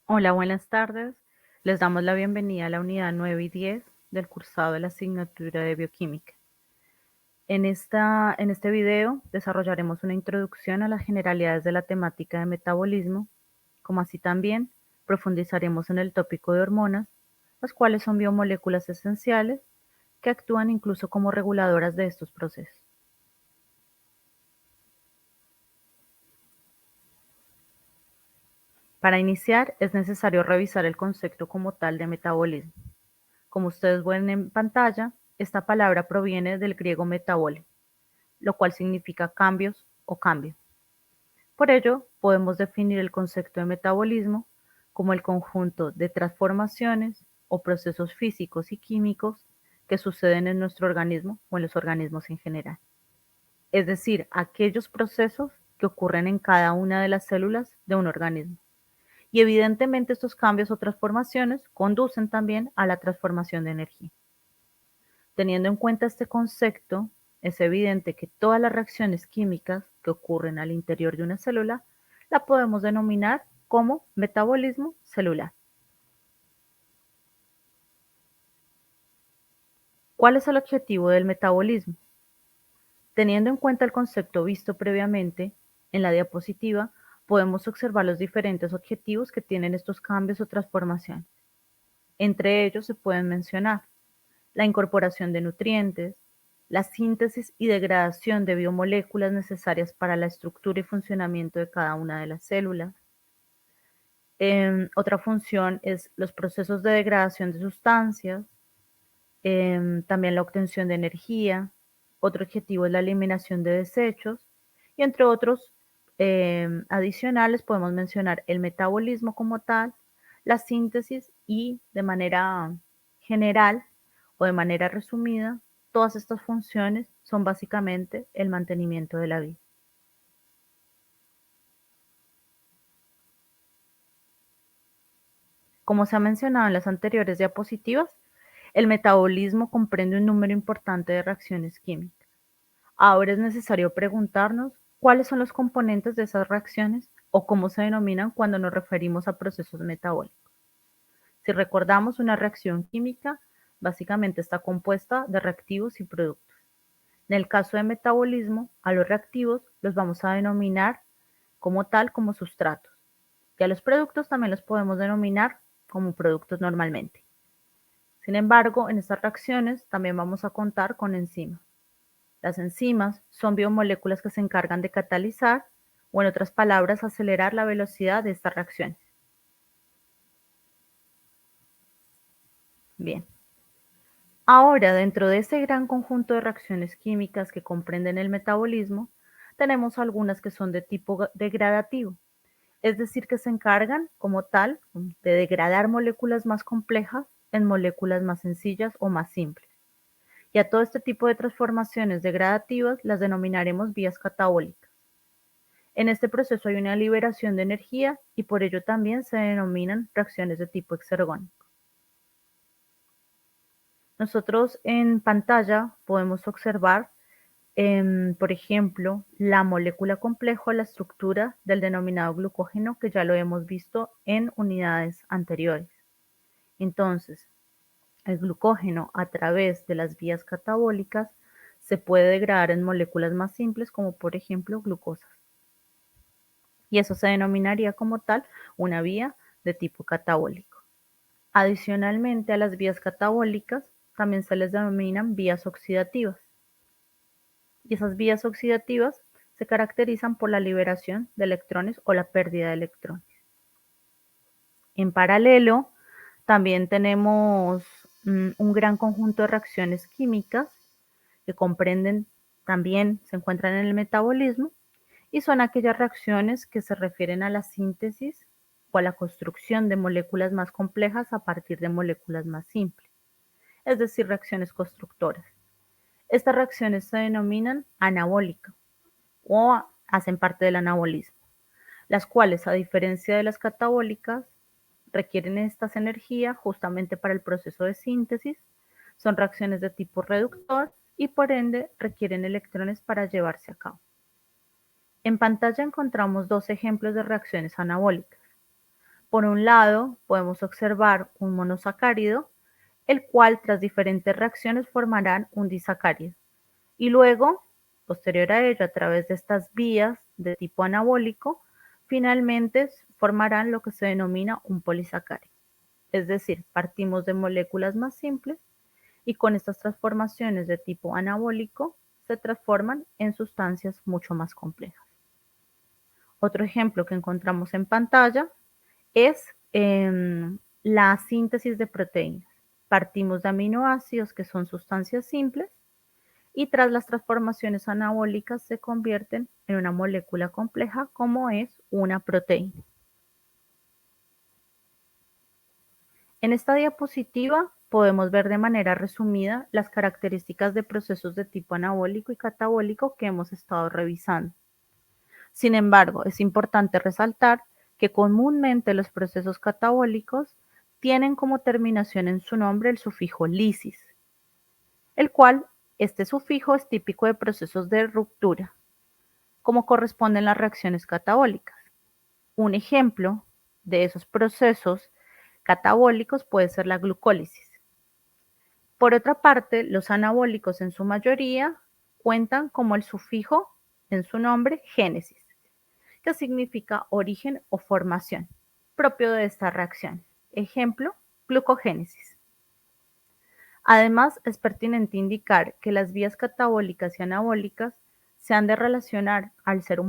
Hola, buenas tardes. Les damos la bienvenida a la unidad 9 y 10 del cursado de la asignatura de bioquímica. En este video desarrollaremos una introducción a las generalidades de la temática de metabolismo, como así también profundizaremos en el tópico de hormonas, las cuales son biomoléculas esenciales que actúan incluso como reguladoras de estos procesos. Para iniciar, es necesario revisar el concepto como tal de metabolismo. Como ustedes ven en pantalla, esta palabra proviene del griego metabole, lo cual significa cambios o cambio. Por ello, podemos definir el concepto de metabolismo como el conjunto de transformaciones o procesos físicos y químicos que suceden en nuestro organismo o en los organismos en general. Es decir, aquellos procesos que ocurren en cada una de las células de un organismo. Y evidentemente estos cambios o transformaciones conducen también a la transformación de energía. Teniendo en cuenta este concepto, es evidente que todas las reacciones químicas que ocurren al interior de una célula la podemos denominar como metabolismo celular. ¿Cuál es el objetivo del metabolismo? Teniendo en cuenta el concepto visto previamente en la diapositiva, podemos observar los diferentes objetivos que tienen estos cambios o transformaciones. Entre ellos se pueden mencionar la incorporación de nutrientes, la síntesis y degradación de biomoléculas necesarias para la estructura y funcionamiento de cada una de las células. Otra función es los procesos de degradación de sustancias, también la obtención de energía. Otro objetivo es la eliminación de desechos y entre otros adicionales podemos mencionar el metabolismo como tal, la síntesis y de manera general o de manera resumida, todas estas funciones son básicamente el mantenimiento de la vida. Como se ha mencionado en las anteriores diapositivas, el metabolismo comprende un número importante de reacciones químicas. Ahora es necesario preguntarnos cuáles son los componentes de esas reacciones o cómo se denominan cuando nos referimos a procesos metabólicos. Si recordamos, una reacción química básicamente está compuesta de reactivos y productos. En el caso de metabolismo, a los reactivos los vamos a denominar como tal como sustratos, y a los productos también los podemos denominar como productos normalmente. Sin embargo, en estas reacciones también vamos a contar con enzimas. Las enzimas son biomoléculas que se encargan de catalizar o, en otras palabras, acelerar la velocidad de estas reacciones. Bien, ahora dentro de ese gran conjunto de reacciones químicas que comprenden el metabolismo, tenemos algunas que son de tipo degradativo, es decir, que se encargan como tal de degradar moléculas más complejas en moléculas más sencillas o más simples. Y a todo este tipo de transformaciones degradativas las denominaremos vías catabólicas. En este proceso hay una liberación de energía y por ello también se denominan reacciones de tipo exergónico. Nosotros en pantalla podemos observar, por ejemplo, la molécula compleja o la estructura del denominado glucógeno, que ya lo hemos visto en unidades anteriores. Entonces, el glucógeno a través de las vías catabólicas se puede degradar en moléculas más simples como por ejemplo glucosa. Y eso se denominaría como tal una vía de tipo catabólico. Adicionalmente a las vías catabólicas también se les denominan vías oxidativas. Y esas vías oxidativas se caracterizan por la liberación de electrones o la pérdida de electrones. En paralelo, también tenemos un gran conjunto de reacciones químicas que comprenden, también se encuentran en el metabolismo y son aquellas reacciones que se refieren a la síntesis o a la construcción de moléculas más complejas a partir de moléculas más simples, es decir, reacciones constructoras. Estas reacciones se denominan anabólicas o hacen parte del anabolismo, las cuales, a diferencia de las catabólicas, requieren estas energías justamente para el proceso de síntesis, son reacciones de tipo reductor y por ende requieren electrones para llevarse a cabo. En pantalla encontramos dos ejemplos de reacciones anabólicas. Por un lado, podemos observar un monosacárido, el cual tras diferentes reacciones formarán un disacárido. Y luego, posterior a ello, a través de estas vías de tipo anabólico, finalmente formarán lo que se denomina un polisacárido. Es decir, partimos de moléculas más simples y con estas transformaciones de tipo anabólico se transforman en sustancias mucho más complejas. Otro ejemplo que encontramos en pantalla es la síntesis de proteínas. Partimos de aminoácidos que son sustancias simples y tras las transformaciones anabólicas se convierten en una molécula compleja como es una proteína. En esta diapositiva podemos ver de manera resumida las características de procesos de tipo anabólico y catabólico que hemos estado revisando. Sin embargo, es importante resaltar que comúnmente los procesos catabólicos tienen como terminación en su nombre el sufijo lisis, el cual este sufijo es típico de procesos de ruptura, como corresponden las reacciones catabólicas. Un ejemplo de esos procesos catabólicos puede ser la glucólisis. Por otra parte, los anabólicos en su mayoría cuentan como el sufijo en su nombre génesis, que significa origen o formación, propio de esta reacción. Ejemplo, glucogénesis. Además, es pertinente indicar que las vías catabólicas y anabólicas se han de relacionar al ser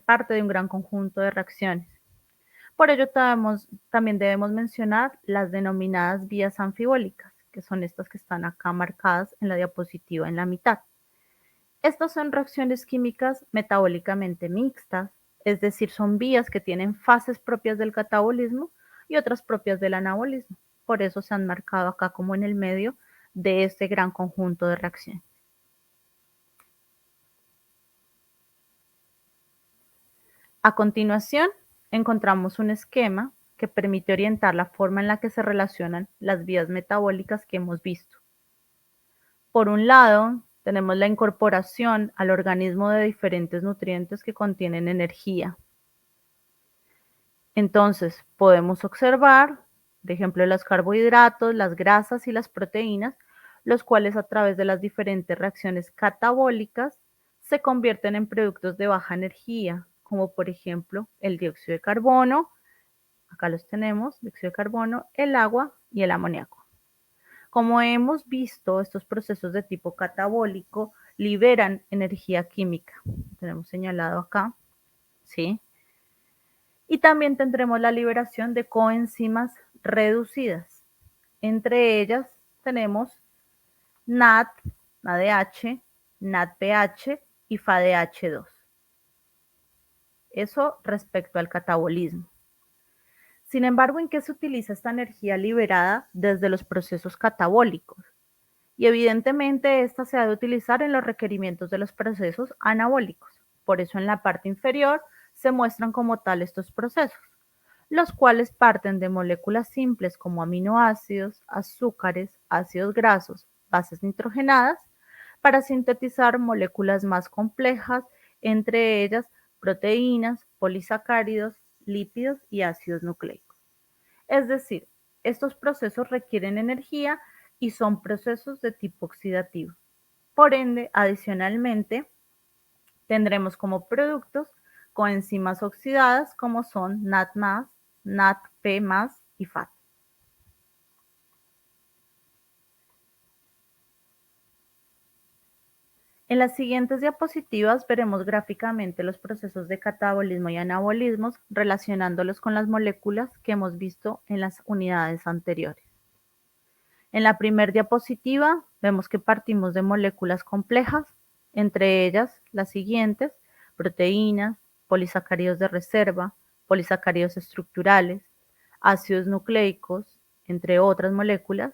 parte de un gran conjunto de reacciones. Por ello, también debemos mencionar las denominadas vías anfibólicas, que son estas que están acá marcadas en la diapositiva en la mitad. Estas son reacciones químicas metabólicamente mixtas, es decir, son vías que tienen fases propias del catabolismo y otras propias del anabolismo. Por eso se han marcado acá como en el medio de este gran conjunto de reacciones. A continuación, encontramos un esquema que permite orientar la forma en la que se relacionan las vías metabólicas que hemos visto. Por un lado, tenemos la incorporación al organismo de diferentes nutrientes que contienen energía. Entonces, podemos observar, por ejemplo, los carbohidratos, las grasas y las proteínas, los cuales a través de las diferentes reacciones catabólicas se convierten en productos de baja energía, como por ejemplo el dióxido de carbono, acá los tenemos, dióxido de carbono, el agua y el amoníaco. Como hemos visto, estos procesos de tipo catabólico liberan energía química. Tenemos señalado acá, ¿sí? Y también tendremos la liberación de coenzimas reducidas. Entre ellas tenemos NAD, NADH, NADPH y FADH2. Eso respecto al catabolismo. Sin embargo, ¿en qué se utiliza esta energía liberada desde los procesos catabólicos? Y evidentemente esta se ha de utilizar en los requerimientos de los procesos anabólicos. Por eso en la parte inferior se muestran como tal estos procesos, los cuales parten de moléculas simples como aminoácidos, azúcares, ácidos grasos, bases nitrogenadas, para sintetizar moléculas más complejas, entre ellas proteínas, polisacáridos, lípidos y ácidos nucleicos. Es decir, estos procesos requieren energía y son procesos de tipo oxidativo. Por ende, adicionalmente, tendremos como productos coenzimas oxidadas como son NAD+, NADP+, y FAT. En las siguientes diapositivas veremos gráficamente los procesos de catabolismo y anabolismo relacionándolos con las moléculas que hemos visto en las unidades anteriores. En la primera diapositiva vemos que partimos de moléculas complejas, entre ellas las siguientes: proteínas, polisacáridos de reserva, polisacáridos estructurales, ácidos nucleicos, entre otras moléculas,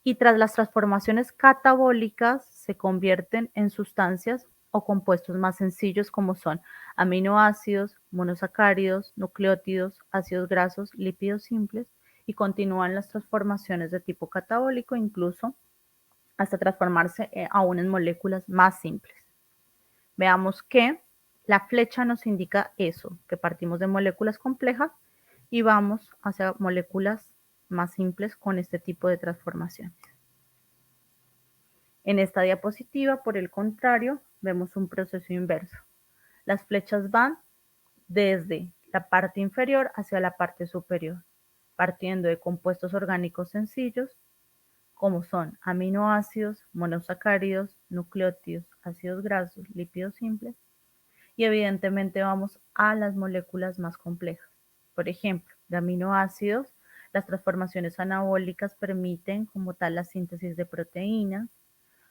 y tras las transformaciones catabólicas se convierten en sustancias o compuestos más sencillos como son aminoácidos, monosacáridos, nucleótidos, ácidos grasos, lípidos simples, y continúan las transformaciones de tipo catabólico, incluso hasta transformarse aún en moléculas más simples. Veamos que la flecha nos indica eso, que partimos de moléculas complejas y vamos hacia moléculas más simples con este tipo de transformaciones. En esta diapositiva, por el contrario, vemos un proceso inverso. Las flechas van desde la parte inferior hacia la parte superior, partiendo de compuestos orgánicos sencillos, como son aminoácidos, monosacáridos, nucleótidos, ácidos grasos, lípidos simples, y evidentemente vamos a las moléculas más complejas. Por ejemplo, de aminoácidos, las transformaciones anabólicas permiten como tal la síntesis de proteínas.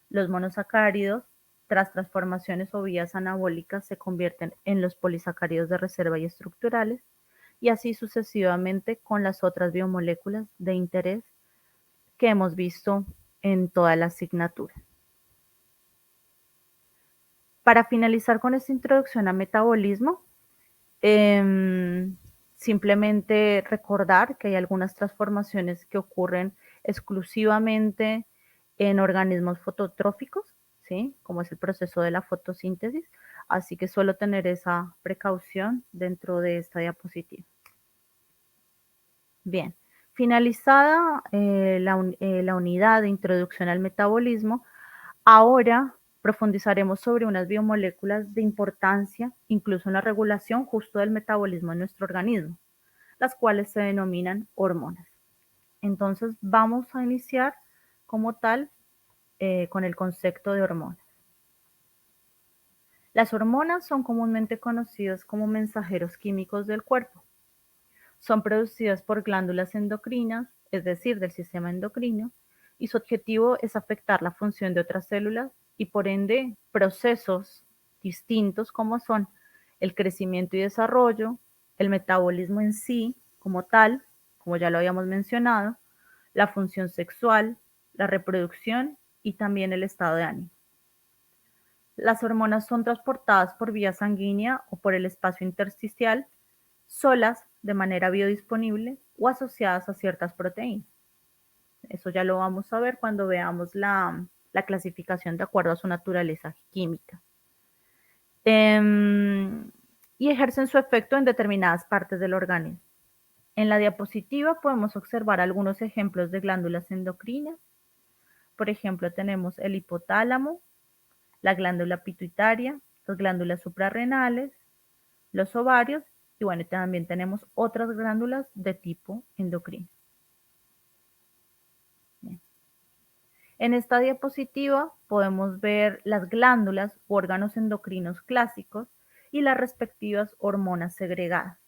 Los monosacáridos, tras transformaciones o vías anabólicas, se convierten en los polisacáridos de reserva y estructurales, y así sucesivamente con las otras biomoléculas de interés que hemos visto en toda la asignatura. Para finalizar con esta introducción a metabolismo, simplemente recordar que hay algunas transformaciones que ocurren exclusivamente en organismos fototróficos, ¿sí? Como es el proceso de la fotosíntesis, así que solo tener esa precaución dentro de esta diapositiva. Bien, finalizada la unidad de introducción al metabolismo, ahora profundizaremos sobre unas biomoléculas de importancia, incluso en la regulación justo del metabolismo en nuestro organismo, las cuales se denominan hormonas. Entonces vamos a iniciar como tal con el concepto de hormonas. Las hormonas son comúnmente conocidas como mensajeros químicos del cuerpo. Son producidas por glándulas endocrinas, es decir, del sistema endocrino, y su objetivo es afectar la función de otras células y por ende procesos distintos como son el crecimiento y desarrollo, el metabolismo en sí como tal, como ya lo habíamos mencionado, la función sexual, la reproducción y también el estado de ánimo. Las hormonas son transportadas por vía sanguínea o por el espacio intersticial, solas, de manera biodisponible o asociadas a ciertas proteínas. Eso ya lo vamos a ver cuando veamos la clasificación de acuerdo a su naturaleza química. Y ejercen su efecto en determinadas partes del organismo. En la diapositiva podemos observar algunos ejemplos de glándulas endocrinas. Por ejemplo, tenemos el hipotálamo, la glándula pituitaria, las glándulas suprarrenales, los ovarios y bueno, también tenemos otras glándulas de tipo endocrino. Bien. En esta diapositiva podemos ver las glándulas u órganos endocrinos clásicos y las respectivas hormonas segregadas.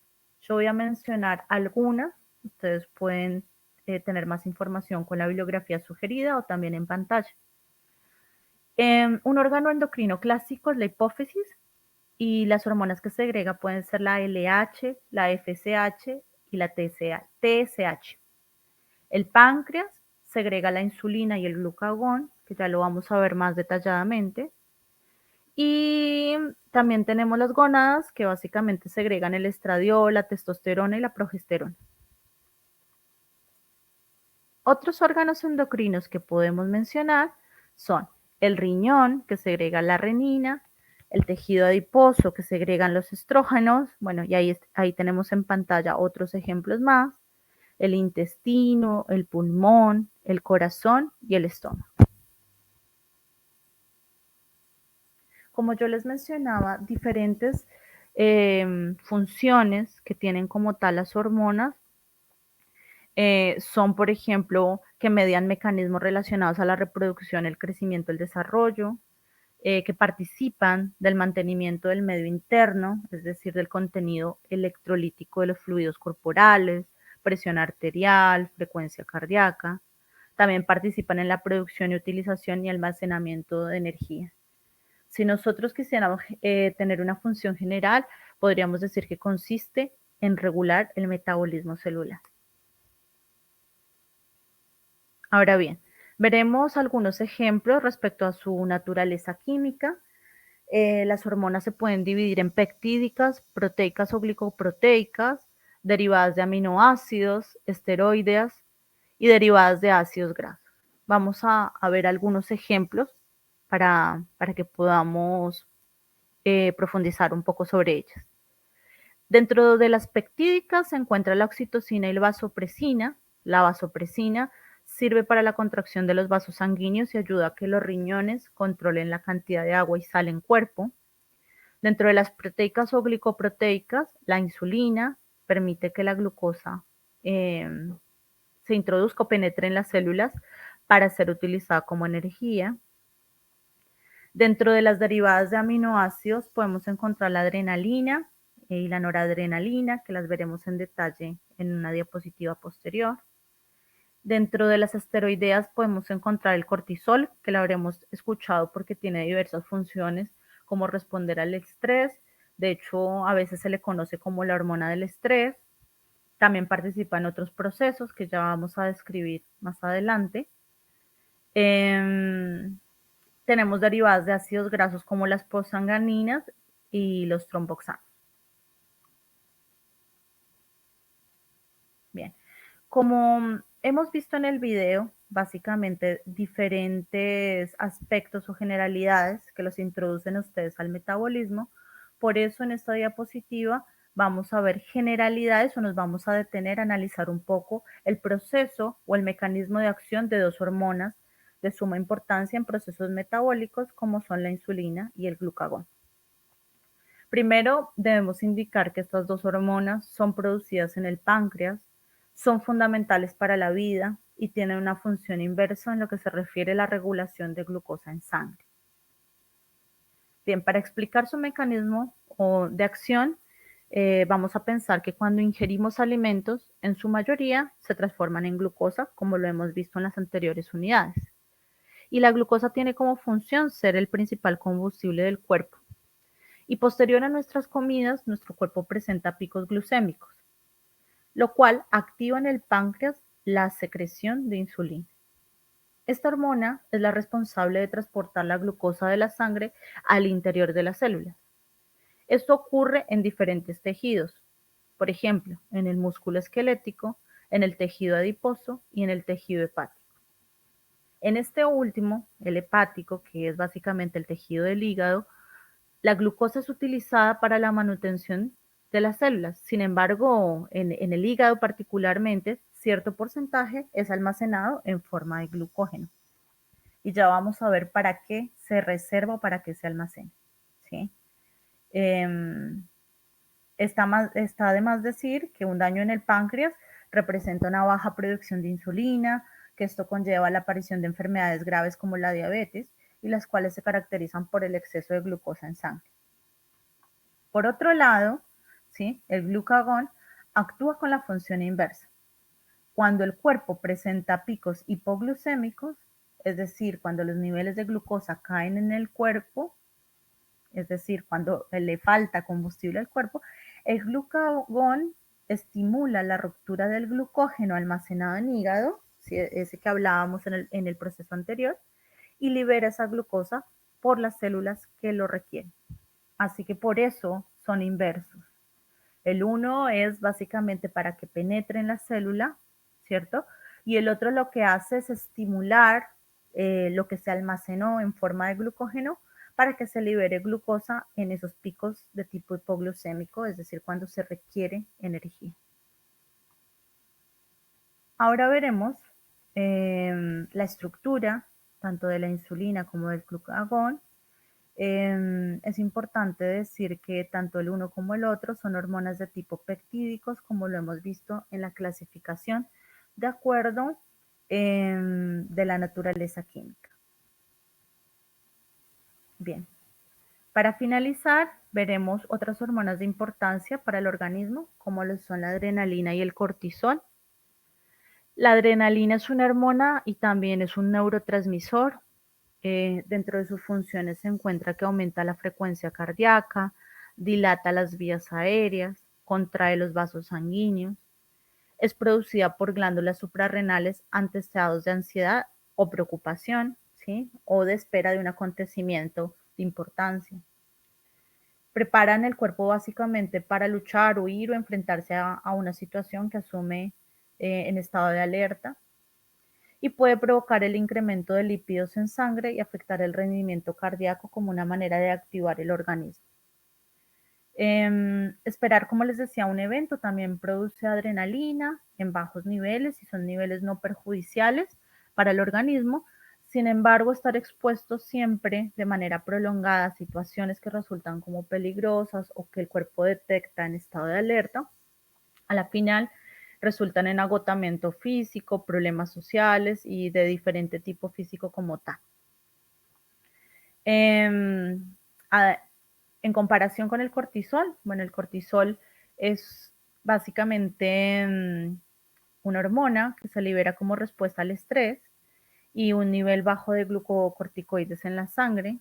Yo voy a mencionar algunas, ustedes pueden tener más información con la bibliografía sugerida o también en pantalla. Un órgano endocrino clásico es la hipófisis y las hormonas que segrega pueden ser la LH, la FSH y la TSH. El páncreas segrega la insulina y el glucagón, que ya lo vamos a ver más detalladamente. Y también tenemos las gónadas, que básicamente segregan el estradiol, la testosterona y la progesterona. Otros órganos endocrinos que podemos mencionar son el riñón, que segrega la renina, el tejido adiposo, que segregan los estrógenos, bueno, y ahí tenemos en pantalla otros ejemplos más, el intestino, el pulmón, el corazón y el estómago. Como yo les mencionaba, diferentes funciones que tienen como tal las hormonas son, por ejemplo, que median mecanismos relacionados a la reproducción, el crecimiento, el desarrollo, que participan del mantenimiento del medio interno, es decir, del contenido electrolítico de los fluidos corporales, presión arterial, frecuencia cardíaca. También participan en la producción y utilización y almacenamiento de energía. Si nosotros quisiéramos tener una función general, podríamos decir que consiste en regular el metabolismo celular. Ahora bien, veremos algunos ejemplos respecto a su naturaleza química. Las hormonas se pueden dividir en peptídicas, proteicas o glicoproteicas, derivadas de aminoácidos, esteroideas y derivadas de ácidos grasos. Vamos a ver algunos ejemplos para que podamos profundizar un poco sobre ellas. Dentro de las peptídicas se encuentra la oxitocina y la vasopresina. La vasopresina sirve para la contracción de los vasos sanguíneos y ayuda a que los riñones controlen la cantidad de agua y sal en cuerpo. Dentro de las proteicas o glicoproteicas, la insulina permite que la glucosa se introduzca o penetre en las células para ser utilizada como energía. Dentro de las derivadas de aminoácidos podemos encontrar la adrenalina y la noradrenalina, que las veremos en detalle en una diapositiva posterior. Dentro de las esteroideas podemos encontrar el cortisol, que lo habremos escuchado porque tiene diversas funciones, como responder al estrés. De hecho, a veces se le conoce como la hormona del estrés. También participa en otros procesos que ya vamos a describir más adelante. Tenemos derivadas de ácidos grasos como las prosanganinas y los tromboxanos. Bien, como hemos visto en el video, básicamente diferentes aspectos o generalidades que los introducen ustedes al metabolismo. Por eso en esta diapositiva vamos a ver generalidades o nos vamos a detener a analizar un poco el proceso o el mecanismo de acción de dos hormonas de suma importancia en procesos metabólicos como son la insulina y el glucagón. Primero, debemos indicar que estas dos hormonas son producidas en el páncreas, son fundamentales para la vida y tienen una función inversa en lo que se refiere a la regulación de glucosa en sangre. Bien, para explicar su mecanismo de acción, vamos a pensar que cuando ingerimos alimentos, en su mayoría se transforman en glucosa, como lo hemos visto en las anteriores unidades. Y la glucosa tiene como función ser el principal combustible del cuerpo. Y posterior a nuestras comidas, nuestro cuerpo presenta picos glucémicos, lo cual activa en el páncreas la secreción de insulina. Esta hormona es la responsable de transportar la glucosa de la sangre al interior de las células. Esto ocurre en diferentes tejidos, por ejemplo, en el músculo esquelético, en el tejido adiposo y en el tejido hepático. En este último, el hepático, que es básicamente el tejido del hígado, la glucosa es utilizada para la manutención de las células. Sin embargo, en el hígado particularmente, cierto porcentaje es almacenado en forma de glucógeno. Y ya vamos a ver para qué se reserva o para qué se almacena. ¿Sí? Está de más decir que un daño en el páncreas representa una baja producción de insulina, que esto conlleva la aparición de enfermedades graves como la diabetes y las cuales se caracterizan por el exceso de glucosa en sangre. Por otro lado, ¿sí? El glucagón actúa con la función inversa. Cuando el cuerpo presenta picos hipoglucémicos, es decir, cuando los niveles de glucosa caen en el cuerpo, es decir, cuando le falta combustible al cuerpo, el glucagón estimula la ruptura del glucógeno almacenado en hígado, ese que hablábamos en el proceso anterior, y libera esa glucosa por las células que lo requieren. Así que por eso son inversos. El uno es básicamente para que penetre en la célula, ¿cierto? Y el otro lo que hace es estimular lo que se almacenó en forma de glucógeno para que se libere glucosa en esos picos de tipo hipoglucémico, es decir, cuando se requiere energía. Ahora veremos la estructura tanto de la insulina como del glucagón. Es importante decir que tanto el uno como el otro son hormonas de tipo peptídicos, como lo hemos visto en la clasificación, de acuerdo de la naturaleza química. Bien, para finalizar, veremos otras hormonas de importancia para el organismo, como lo son la adrenalina y el cortisol. La adrenalina es una hormona y también es un neurotransmisor. Dentro de sus funciones se encuentra que aumenta la frecuencia cardíaca, dilata las vías aéreas, contrae los vasos sanguíneos. Es producida por glándulas suprarrenales ante estados de ansiedad o preocupación, ¿sí? O de espera de un acontecimiento de importancia. Preparan el cuerpo básicamente para luchar, huir o enfrentarse a una situación que asume en estado de alerta y puede provocar el incremento de lípidos en sangre y afectar el rendimiento cardíaco como una manera de activar el organismo. Esperar, como les decía, un evento también produce adrenalina en bajos niveles y son niveles no perjudiciales para el organismo. Sin embargo, estar expuesto siempre de manera prolongada a situaciones que resultan como peligrosas o que el cuerpo detecta en estado de alerta, a la final resultan en agotamiento físico, problemas sociales y de diferente tipo físico como tal. Eh, a- en comparación con el cortisol, bueno, el cortisol es básicamente una hormona que se libera como respuesta al estrés y un nivel bajo de glucocorticoides en la sangre.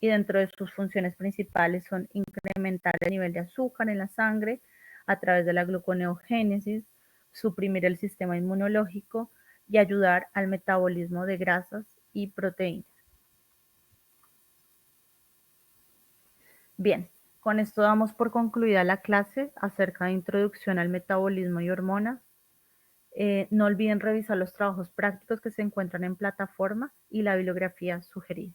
Y dentro de sus funciones principales son incrementar el nivel de azúcar en la sangre a través de la gluconeogénesis, suprimir el sistema inmunológico y ayudar al metabolismo de grasas y proteínas. Bien, con esto damos por concluida la clase acerca de introducción al metabolismo y hormonas. No olviden revisar los trabajos prácticos que se encuentran en plataforma y la bibliografía sugerida.